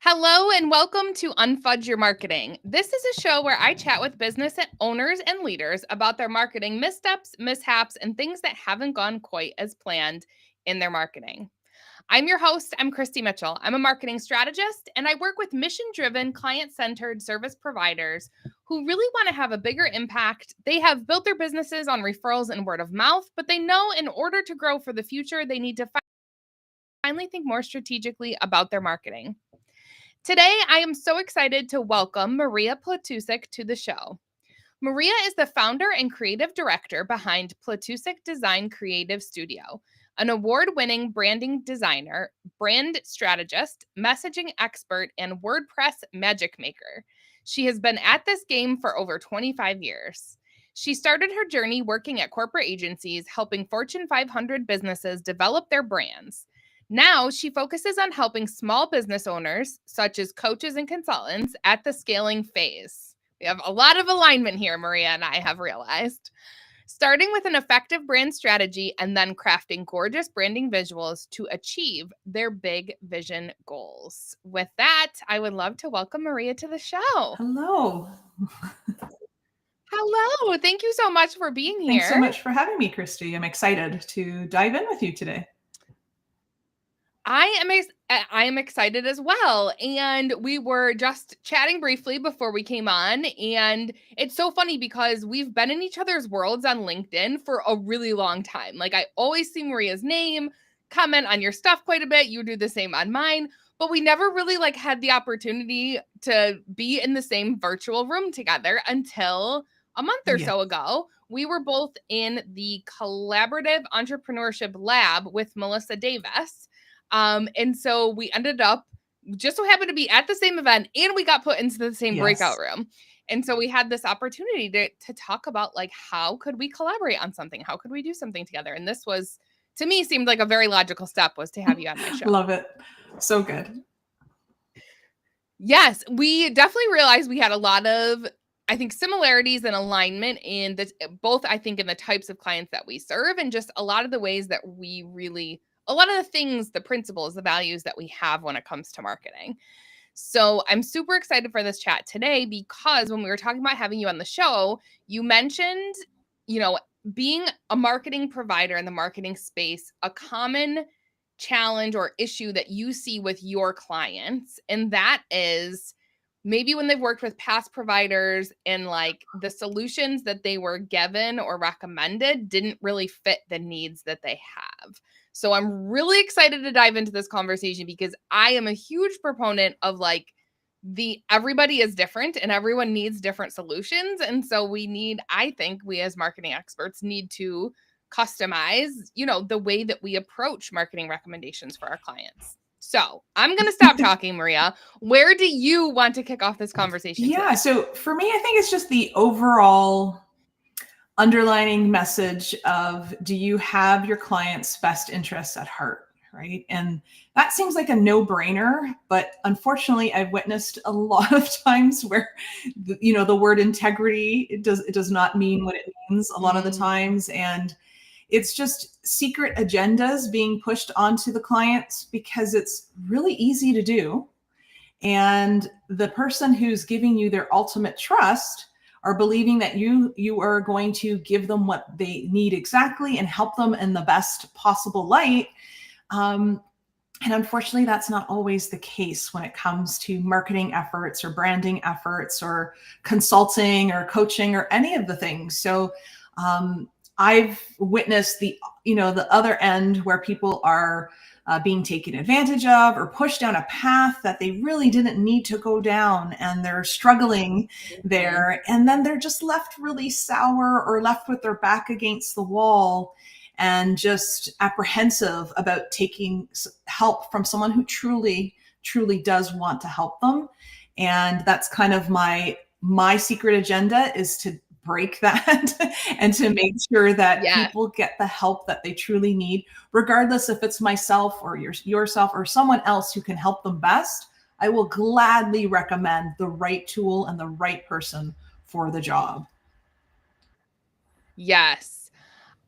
Hello and welcome to Unfudge Your Marketing. This is a show where I chat with business owners and leaders about their marketing missteps, mishaps, and things that haven't gone quite as planned in their marketing. I'm your host. I'm Kristi Mitchell. I'm a marketing strategist, and I work with mission-driven, client-centered service providers who really want to have a bigger impact. They have built their businesses on referrals and word of mouth, but they know in order to grow for the future, they need to finally think more strategically about their marketing. Today, I am so excited to welcome Maria Platusic to the show. Maria is the founder and creative director behind Platusic Design Creative Studio, an award-winning branding designer, brand strategist, messaging expert, and WordPress magic maker. She has been at this game for over 25 years. She started her journey working at corporate agencies, helping Fortune 500 businesses develop their brands. Now she focuses on helping small business owners, such as coaches and consultants, at the scaling phase. We have a lot of alignment here, Maria and I have realized. Starting with an effective brand strategy and then crafting gorgeous branding visuals to achieve their big vision goals. With that, I would love to welcome Maria to the show. Hello. Hello. Thank you so much for being here. Thanks so much for having me, Kristi. I'm excited to dive in with you today. I am excited as well. And we were just chatting briefly before we came on. And it's so funny because we've been in each other's worlds on LinkedIn for a really long time. Like I always see Maria's name, comment on your stuff quite a bit. You do the same on mine. But we never really had the opportunity to be in the same virtual room together until a month or so ago. We were both in the collaborative entrepreneurship lab with Melissa Davis. And so we ended up just so happened to be at the same event and we got put into the same breakout room. And so we had this opportunity to talk about how could we collaborate on something? How could we do something together? And this was, to me, seemed like a very logical step was to have you on my show. Love it. So good. Yes, we definitely realized we had a lot of, I think, similarities and alignment in this, both, I think, in the types of clients that we serve and just a lot of the ways that we really a lot of the things, the principles, the values that we have when it comes to marketing. So I'm super excited for this chat today because when we were talking about having you on the show, you mentioned, being a marketing provider in the marketing space, a common challenge or issue that you see with your clients. And that is maybe when they've worked with past providers and the solutions that they were given or recommended didn't really fit the needs that they have. So I'm really excited to dive into this conversation because I am a huge proponent of everybody is different and everyone needs different solutions. And so I think we as marketing experts need to customize, the way that we approach marketing recommendations for our clients. So I'm going to stop talking, Maria. Where do you want to kick off this conversation? Yeah. So for me, I think it's just the overall underlining message of, do you have your client's best interests at heart? Right. And that seems like a no-brainer, but unfortunately I've witnessed a lot of times where, the word integrity, it does not mean what it means a lot of the times. And it's just secret agendas being pushed onto the clients because it's really easy to do. And the person who's giving you their ultimate trust are believing that you are going to give them what they need exactly and help them in the best possible light. And unfortunately, that's not always the case when it comes to marketing efforts or branding efforts or consulting or coaching or any of the things. So I've witnessed the other end where people are being taken advantage of or pushed down a path that they really didn't need to go down, and they're struggling there. And then they're just left really sour or left with their back against the wall and just apprehensive about taking help from someone who truly, truly does want to help them. And that's kind of my secret agenda, is to break that and to make sure that people get the help that they truly need, regardless if it's myself or yourself or someone else who can help them best. I will gladly recommend the right tool and the right person for the job. Yes,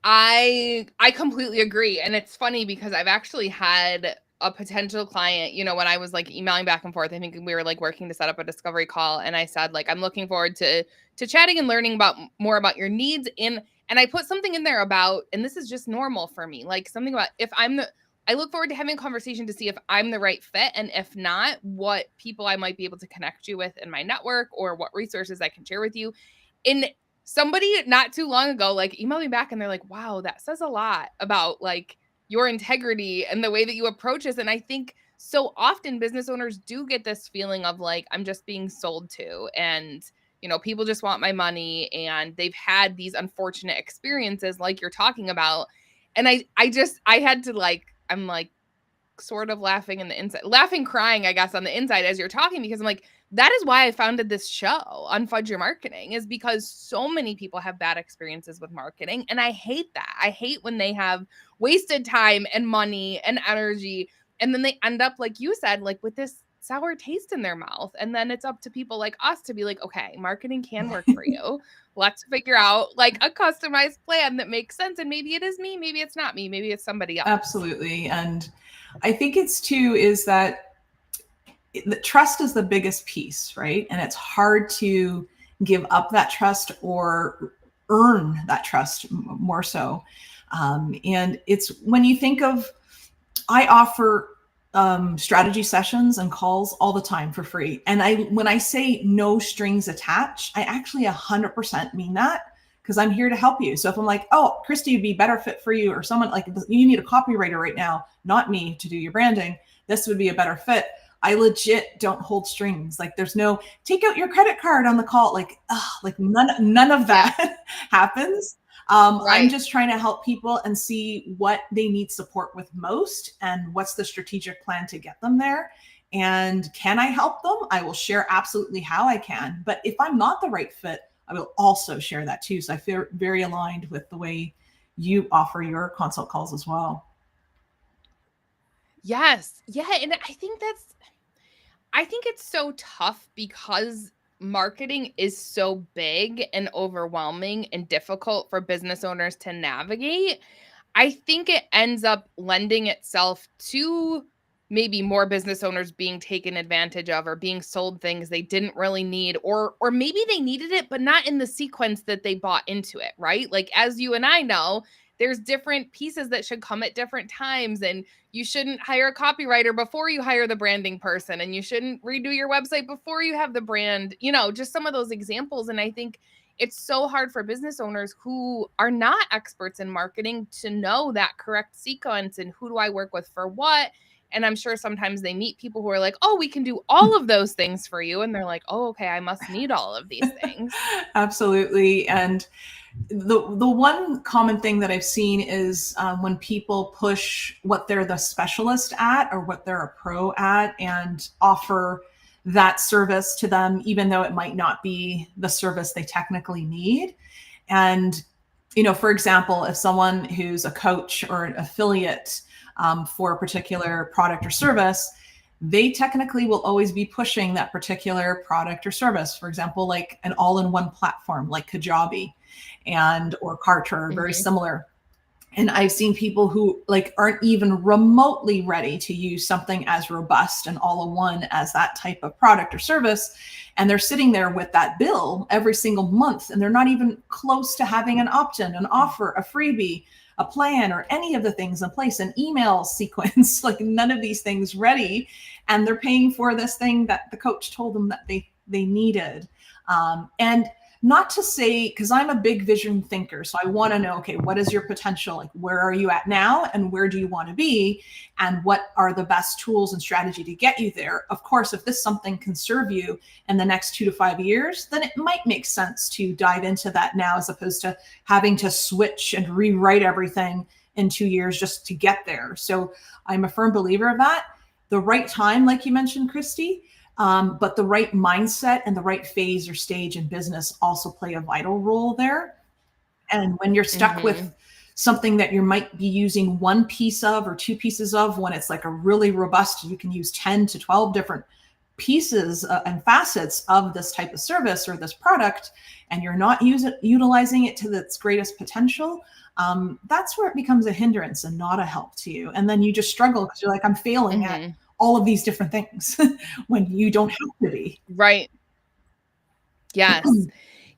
I completely agree. And it's funny because I've actually had a potential client, when I was like emailing back and forth, I think we were like working to set up a discovery call, and I said like, I'm looking forward to chatting and learning more about your needs. And I put something in there about, and this is just normal for me, like something about I look forward to having a conversation to see if I'm the right fit, and if not, what people I might be able to connect you with in my network, or what resources I can share with you. And somebody not too long ago like emailed me back, and they're like, wow, that says a lot about like your integrity and the way that you approach this. And I think so often business owners do get this feeling of like, I'm just being sold to, and people just want my money, and they've had these unfortunate experiences like you're talking about. And I had to like, I'm like sort of laughing in the inside, laughing, crying, I guess, on the inside as you're talking, because I'm like, that is why I founded this show, Unfudge Your Marketing, is because so many people have bad experiences with marketing. And I hate that. I hate when they have wasted time and money and energy, and then they end up, like you said, like with this sour taste in their mouth. And then it's up to people like us to be like, okay, marketing can work for you. Let's figure out like a customized plan that makes sense. And maybe it is me, maybe it's not me, maybe it's somebody else. Absolutely. And I think it's too is that the trust is the biggest piece, right? And it's hard to give up that trust or earn that trust more so. And it's when you think of, I offer strategy sessions and calls all the time for free. And when I say no strings attached, I actually 100% mean that, because I'm here to help you. So if I'm like, oh, Kristi would be better fit for you, or someone like, you need a copywriter right now, not me, to do your branding, this would be a better fit. I legit don't hold strings. Like there's no take out your credit card on the call. Like none of that happens. Right. I'm just trying to help people and see what they need support with most, and what's the strategic plan to get them there. And can I help them? I will share absolutely how I can. But if I'm not the right fit, I will also share that too. So I feel very aligned with the way you offer your consult calls as well. Yes. Yeah. And I think it's so tough because marketing is so big and overwhelming and difficult for business owners to navigate. I think it ends up lending itself to maybe more business owners being taken advantage of, or being sold things they didn't really need, or maybe they needed it but not in the sequence that they bought into it, right? Like as you and I know, there's different pieces that should come at different times, and you shouldn't hire a copywriter before you hire the branding person, and you shouldn't redo your website before you have the brand, just some of those examples. And I think it's so hard for business owners who are not experts in marketing to know that correct sequence, and who do I work with for what. And I'm sure sometimes they meet people who are like, oh, we can do all of those things for you. And they're like, oh, okay, I must need all of these things. Absolutely. And the one common thing that I've seen is when people push what they're the specialist at, or what they're a pro at, and offer that service to them, even though it might not be the service they technically need. And, for example, if someone who's a coach or an affiliate for a particular product or service, they technically will always be pushing that particular product or service. For example, like an all-in-one platform like Kajabi or Kartra, very similar. And I've seen people who like aren't even remotely ready to use something as robust and all-in-one as that type of product or service. And they're sitting there with that bill every single month, and they're not even close to having an opt-in, an offer, a freebie, a plan, or any of the things in place, an email sequence, like none of these things ready. And they're paying for this thing that the coach told them that they needed. And not to say, because I'm a big vision thinker, so I want to know, okay, what is your potential? Like, where are you at now, and where do you want to be, and what are the best tools and strategy to get you there? Of course, if this something can serve you in the next 2 to 5 years, then it might make sense to dive into that now, as opposed to having to switch and rewrite everything in 2 years just to get there. So I'm a firm believer of that. The right time, like you mentioned, Kristi, but the right mindset and the right phase or stage in business also play a vital role there. And when you're stuck with something that you might be using one piece of or two pieces of, when it's like a really robust, you can use 10 to 12 different pieces and facets of this type of service or this product, and you're not utilizing it to its greatest potential, that's where it becomes a hindrance and not a help to you. And then you just struggle because you're like, I'm failing at all of these different things when you don't have to be. Right. Yes.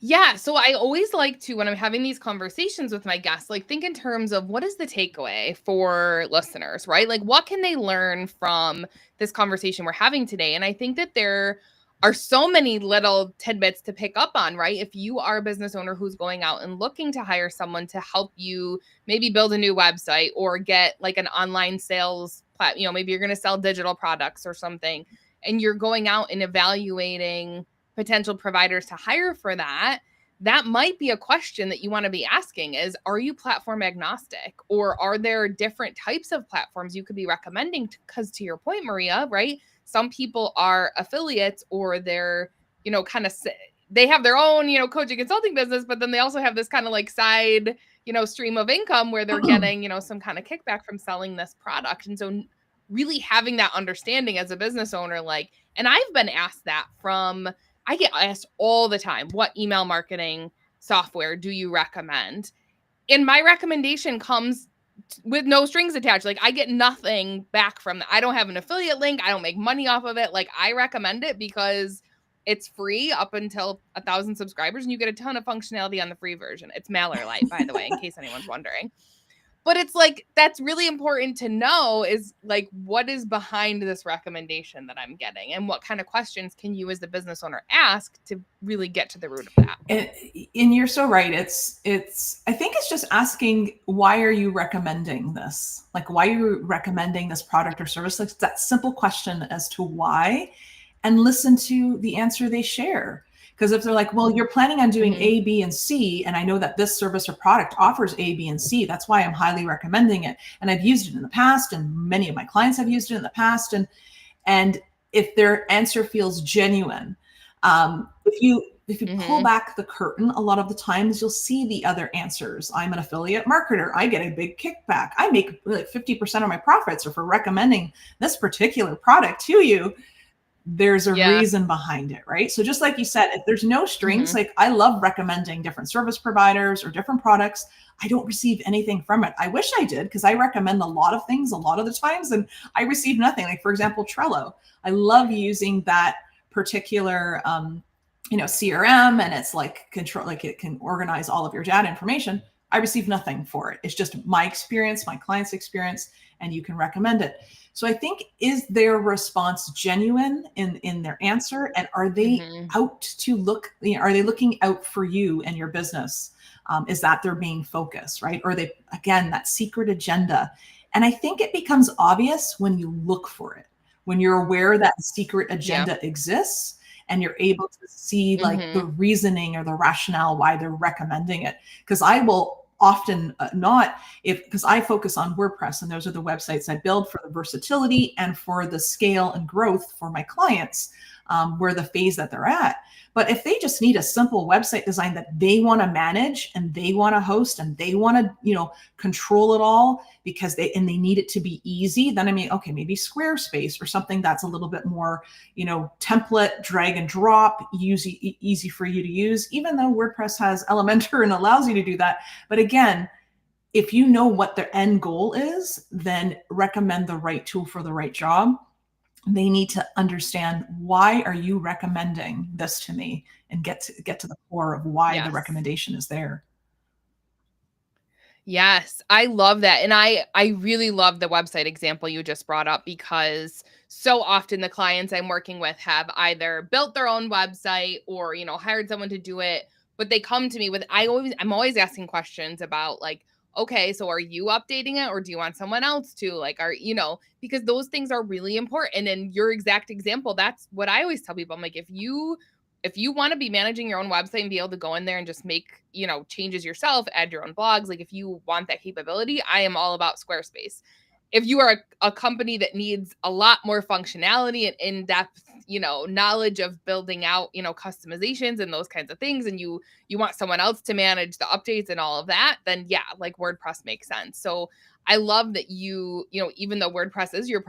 Yeah. So I always like to, when I'm having these conversations with my guests, like think in terms of what is the takeaway for listeners, right? Like what can they learn from this conversation we're having today? And I think that there are so many little tidbits to pick up on, right? If you are a business owner who's going out and looking to hire someone to help you maybe build a new website or get like an online sales platform, maybe you're going to sell digital products or something, and you're going out and evaluating potential providers to hire for that, that might be a question that you want to be asking is, are you platform agnostic, or are there different types of platforms you could be recommending? Because to your point, Maria, right? Some people are affiliates, or they're, kind of, they have their own, coaching consulting business, but then they also have this kind of like side, stream of income where they're getting, some kind of kickback from selling this product. And so really having that understanding as a business owner, like, and I've been asked that I get asked all the time, what email marketing software do you recommend? And my recommendation comes with no strings attached. Like I get nothing back from that. I don't have an affiliate link. I don't make money off of it. Like I recommend it because it's free up until 1,000 subscribers and you get a ton of functionality on the free version. It's MailerLite, by the way, in case anyone's wondering. But it's like, that's really important to know is like, what is behind this recommendation that I'm getting, and what kind of questions can you as the business owner ask to really get to the root of that? And you're so right. I think it's just asking, why are you recommending this? Like, why are you recommending this product or service? Like that simple question as to why, and listen to the answer they share. Because if they're like, well, you're planning on doing A, B, and C, and I know that this service or product offers A, B, and C, that's why I'm highly recommending it. And I've used it in the past, and many of my clients have used it in the past. And if their answer feels genuine, if you pull back the curtain, a lot of the times you'll see the other answers. I'm an affiliate marketer. I get a big kickback. I make like 50% of my profits are for recommending this particular product to you. There's a reason behind it, right? So just like you said, if there's no strings, like I love recommending different service providers or different products. I don't receive anything from it. I wish I did, because I recommend a lot of things a lot of the times and I receive nothing. Like for example, Trello. I love using that particular CRM, and it's like control, like it can organize all of your data information. I receive nothing for it. It's just my experience, my client's experience, and you can recommend it. So I think, is their response genuine in their answer? And are they out to look, are they looking out for you and your business? Is that their main focus, right? Or they, again, that secret agenda? And I think it becomes obvious when you look for it, when you're aware that secret agenda exists, and you're able to see like the reasoning or the rationale why they're recommending it. Because I will often because I focus on WordPress, and those are the websites I build for the versatility and for the scale and growth for my clients, where the phase that they're at. But if they just need a simple website design that they want to manage and they want to host and they want to, control it all because they need it to be easy, then okay, maybe Squarespace or something that's a little bit more, template, drag and drop, easy for you to use, even though WordPress has Elementor and allows you to do that. But again, if you know what their end goal is, then recommend the right tool for the right job. They need to understand, why are you recommending this to me, and get to the core of why the recommendation is there. Yes, I love that. And I really love the website example you just brought up, because so often the clients I'm working with have either built their own website or, hired someone to do it, but they come to me with, I'm always asking questions about like, okay, so are you updating it, or do you want someone else to, like, because those things are really important. And your exact example, that's what I always tell people. I'm like, if you want to be managing your own website and be able to go in there and just make, changes yourself, add your own blogs, like if you want that capability, I am all about Squarespace. If you are a company that needs a lot more functionality and in-depth, knowledge of building out, customizations and those kinds of things, and you want someone else to manage the updates and all of that, then yeah, like WordPress makes sense. So I love that you even though WordPress is your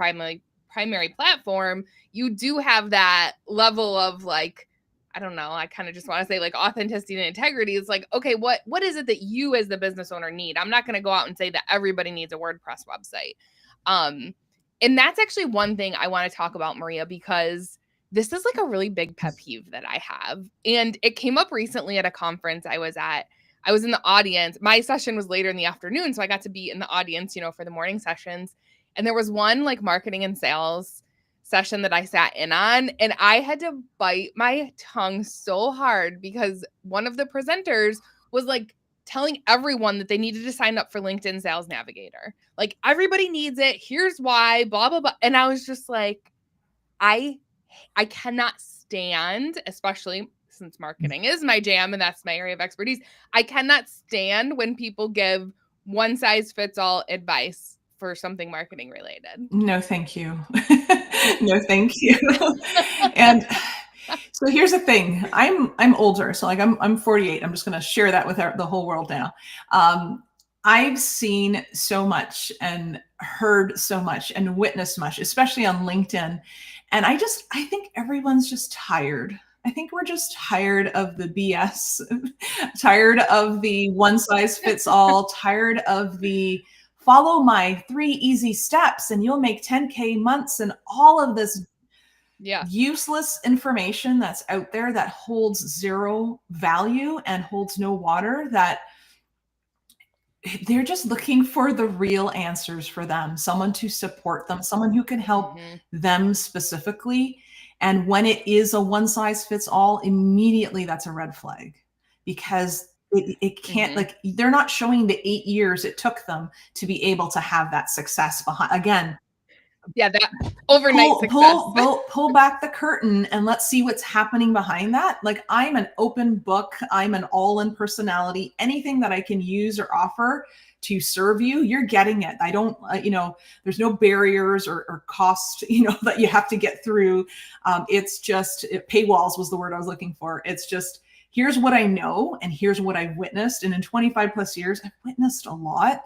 primary platform, you do have that level of like, I don't know, I kind of just want to say like authenticity and integrity. It's like, okay, what is it that you as the business owner need? I'm not going to go out and say that everybody needs a WordPress website. And that's actually one thing I want to talk about, Maria, because this is like a really big pet peeve that I have. And it came up recently at a conference I was at. I was in the audience. My session was later in the afternoon, so I got to be in the audience, for the morning sessions. And there was one like marketing and sales session that I sat in on, and I had to bite my tongue so hard because one of the presenters was like telling everyone that they needed to sign up for LinkedIn Sales Navigator. Like, everybody needs it. Here's why, blah, blah, blah. And I was just like, I cannot stand, especially since marketing is my jam and that's my area of expertise, I cannot stand when people give one size fits all advice for something marketing related. No, thank you. No, thank you. And so here's the thing. I'm older, so like I'm 48. I'm just going to share that with the whole world now. I've seen so much and heard so much and witnessed much, especially on LinkedIn. And I think everyone's just tired. I think we're just tired of the BS, tired of the one size fits all, tired of the follow my 3 easy steps and you'll make 10K months and all of this useless information that's out there that holds zero value and holds no water, that they're just looking for the real answers for them, someone to support them, someone who can help them specifically. And when it is a one size fits all, immediately that's a red flag, because it can't, like, they're not showing the 8 years it took them to be able to have that success behind. Again, that overnight success. Pull back the curtain and let's see what's happening behind that. Like, I'm an open book. I'm an all-in personality. Anything that I can use or offer to serve you, you're getting it. I don't, there's no barriers or cost, that you have to get through. It's just, paywalls was the word I was looking for. It's just, here's what I know and here's what I've witnessed. And in 25 plus years, I've witnessed a lot.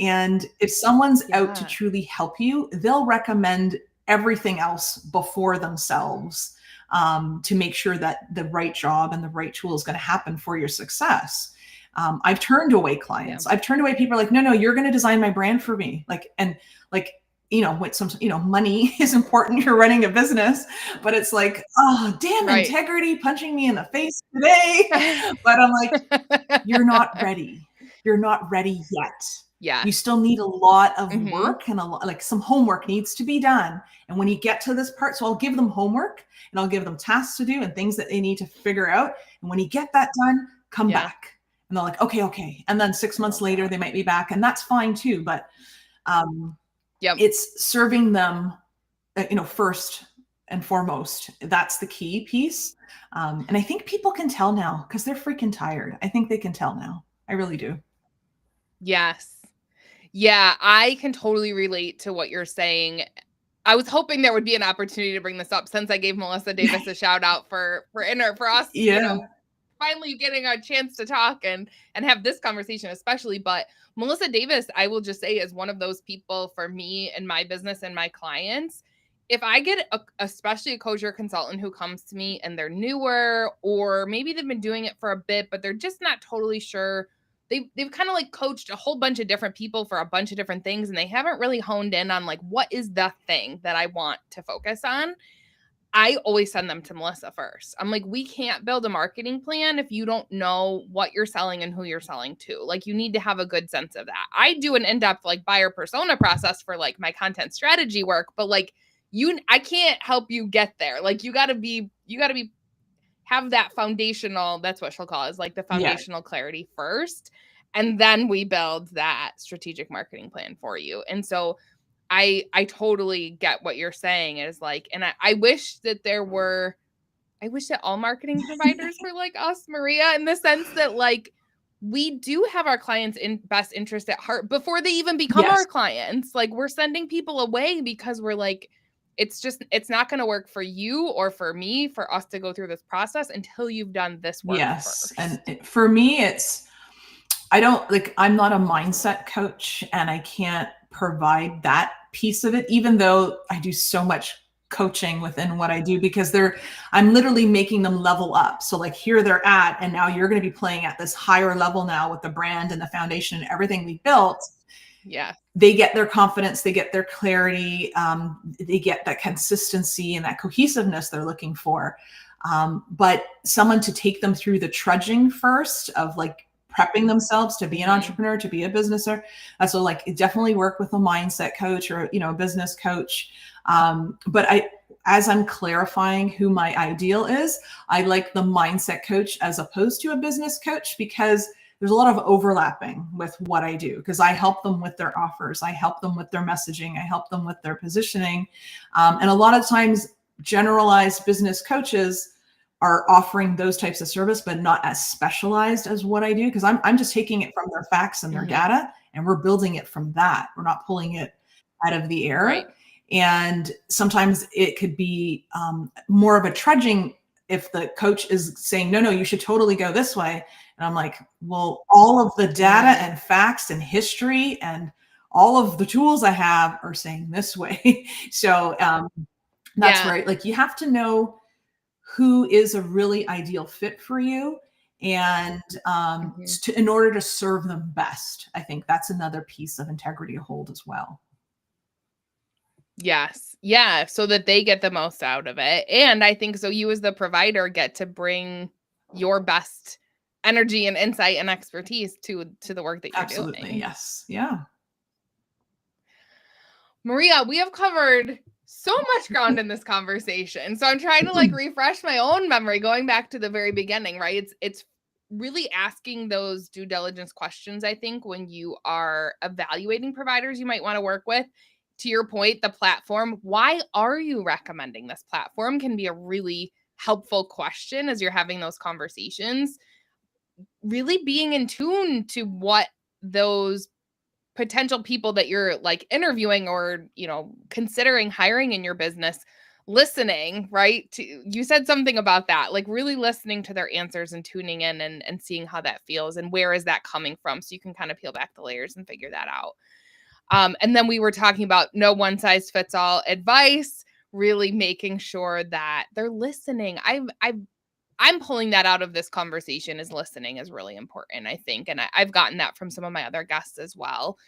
And if someone's out to truly help you, they'll recommend everything else before themselves, to make sure that the right job and the right tool is going to happen for your success. I've turned away clients. I've turned away people like, no, you're going to design my brand for me. With some, money is important. You're running a business, but it's like, oh, damn, integrity punching me in the face today. But I'm like, you're not ready. You're not ready yet. Yeah. You still need a lot of work and some homework needs to be done. And when you get to this part, so I'll give them homework and I'll give them tasks to do and things that they need to figure out. And when you get that done, come back. And they're like, okay. And then 6 months later, they might be back, and that's fine too. But it's serving them, first and foremost. That's the key piece. And I think people can tell now because they're freaking tired. I think they can tell now. I really do. Yes. Yeah, I can totally relate to what you're saying. I was hoping there would be an opportunity to bring this up since I gave Melissa Davis a shout out for us, finally getting a chance to talk and have this conversation especially. But Melissa Davis, I will just say, is one of those people for me and my business and my clients. If I get especially a kosher consultant who comes to me and they're newer, or maybe they've been doing it for a bit, but they're just not totally sure. They've kind of like coached a whole bunch of different people for a bunch of different things, and they haven't really honed in on like, what is the thing that I want to focus on? I always send them to Melissa first. I'm like, we can't build a marketing plan if you don't know what you're selling and who you're selling to. Like, you need to have a good sense of that. I do an in-depth like buyer persona process for like my content strategy work, but like I can't help you get there. Like, you gotta have that foundational, that's what she'll call it, is like the foundational clarity first. And then we build that strategic marketing plan for you. And so I totally get what you're saying, is like, and I wish that all marketing providers were like us, Maria, in the sense that like, we do have our clients' best interest at heart before they even become our clients. Like, we're sending people away because we're like, it's not going to work for you or for me, for us to go through this process until you've done this work first. And for me, I'm not a mindset coach, and I can't provide that piece of it, even though I do so much coaching within what I do, because I'm literally making them level up. So like here they're at, and now you're going to be playing at this higher level now with the brand and the foundation and everything we built. Yeah. They get their confidence, they get their clarity, they get that consistency and that cohesiveness they're looking for. But someone to take them through the trudging first of like prepping themselves to be an entrepreneur, to be a businesser. So like definitely work with a mindset coach or, a business coach. But as I'm clarifying who my ideal is, I like the mindset coach as opposed to a business coach, because there's a lot of overlapping with what I do, because I help them with their offers. I help them with their messaging. I help them with their positioning. And a lot of times generalized business coaches are offering those types of service, but not as specialized as what I do, because I'm just taking it from their facts and their data, and we're building it from that. We're not pulling it out of the air. Right. And sometimes it could be more of a trudging if the coach is saying, no, you should totally go this way. And I'm like, well, all of the data and facts and history and all of the tools I have are saying this way. So that's where like you have to know who is a really ideal fit for you, and in order to serve them best. I think that's another piece of integrity to hold as well. Yes. Yeah. So that they get the most out of it. And I think so you as the provider get to bring your best energy and insight and expertise to the work that you're doing. Absolutely. Yes. Yeah. Maria, we have covered so much ground in this conversation. So I'm trying to like refresh my own memory, going back to the very beginning, right? It's really asking those due diligence questions, I think, when you are evaluating providers you might want to work with. To your point, the platform, why are you recommending this platform, can be a really helpful question as you're having those conversations. Really being in tune to what those potential people that you're like interviewing or, considering hiring in your business, listening, right? You said something about that, like really listening to their answers and tuning in and seeing how that feels and where is that coming from. So you can kind of peel back the layers and figure that out. And then we were talking about no one size fits all advice, really making sure that they're listening. I'm pulling that out of this conversation, is listening is really important, I think. And I've gotten that from some of my other guests as well.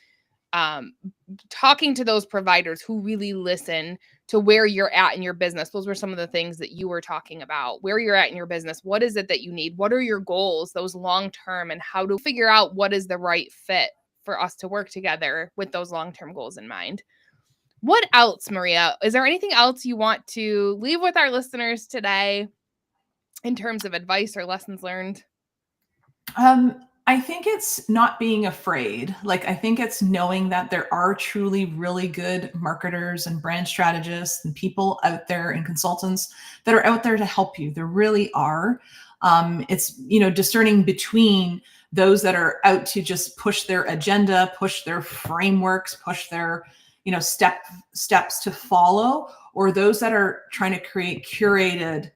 Talking to those providers who really listen to where you're at in your business. Those were some of the things that you were talking about, where you're at in your business. What is it that you need? What are your goals, those long-term, and how to figure out what is the right fit for us to work together with those long-term goals in mind. What else, Maria? Is there anything else you want to leave with our listeners today in terms of advice or lessons learned? I think it's not being afraid. Like, I think it's knowing that there are truly really good marketers and brand strategists and people out there and consultants that are out there to help you. There really are. It's, discerning between those that are out to just push their agenda, push their frameworks, push their, steps to follow, or those that are trying to create curated,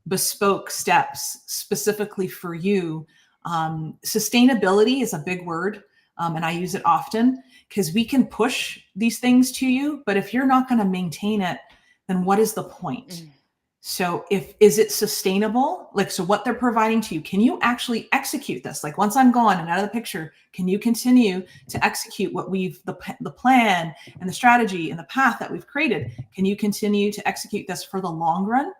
bespoke steps specifically for you. Sustainability is a big word, and I use it often, because we can push these things to you, but if you're not going to maintain it, then what is the point? So is it sustainable? Like, so what they're providing to you, can you actually execute this? Like, once I'm gone and out of the picture, can you continue to execute what the plan and the strategy and the path that we've created? Can you continue to execute this for the long run?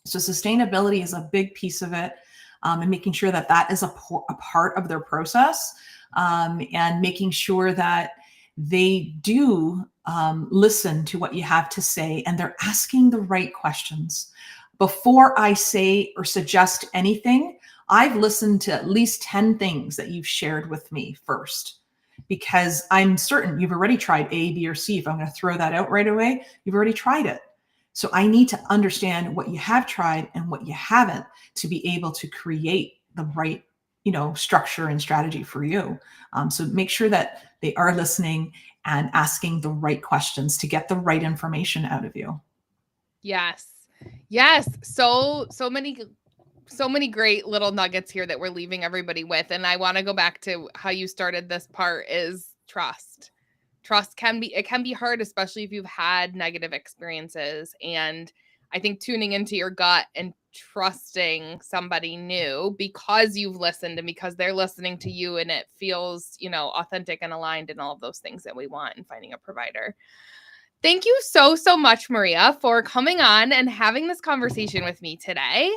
So sustainability is a big piece of it. And making sure that is a part of their process, and making sure that they do listen to what you have to say, and they're asking the right questions. Before I say or suggest anything, I've listened to at least 10 things that you've shared with me first, because I'm certain you've already tried A, B, or C. If I'm going to throw that out right away, you've already tried it. So I need to understand what you have tried and what you haven't, to be able to create the right, structure and strategy for you. So make sure that they are listening and asking the right questions to get the right information out of you. Yes. Yes. So many great little nuggets here that we're leaving everybody with. And I want to go back to how you started this part, is trust. trust can be hard, especially if you've had negative experiences. And I think tuning into your gut and trusting somebody new because you've listened and because they're listening to you and it feels, authentic and aligned and all of those things that we want in finding a provider. Thank you so, so much, Maria, for coming on and having this conversation with me today.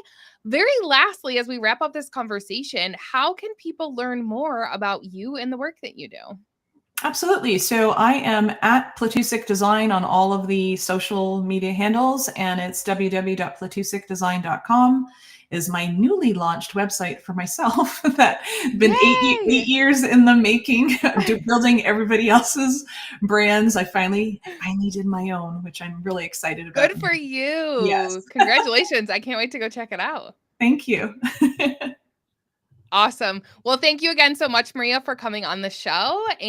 Very lastly, as we wrap up this conversation, how can people learn more about you and the work that you do? Absolutely. So I am at Platusic Design on all of the social media handles, and it's www.platusicdesign.com is my newly launched website for myself that been Yay! 8 years in the making, building everybody else's brands. I finally did my own, which I'm really excited about. Good for Yes. you. Congratulations. I can't wait to go check it out. Thank you. Awesome. Well, thank you again so much, Maria, for coming on the show.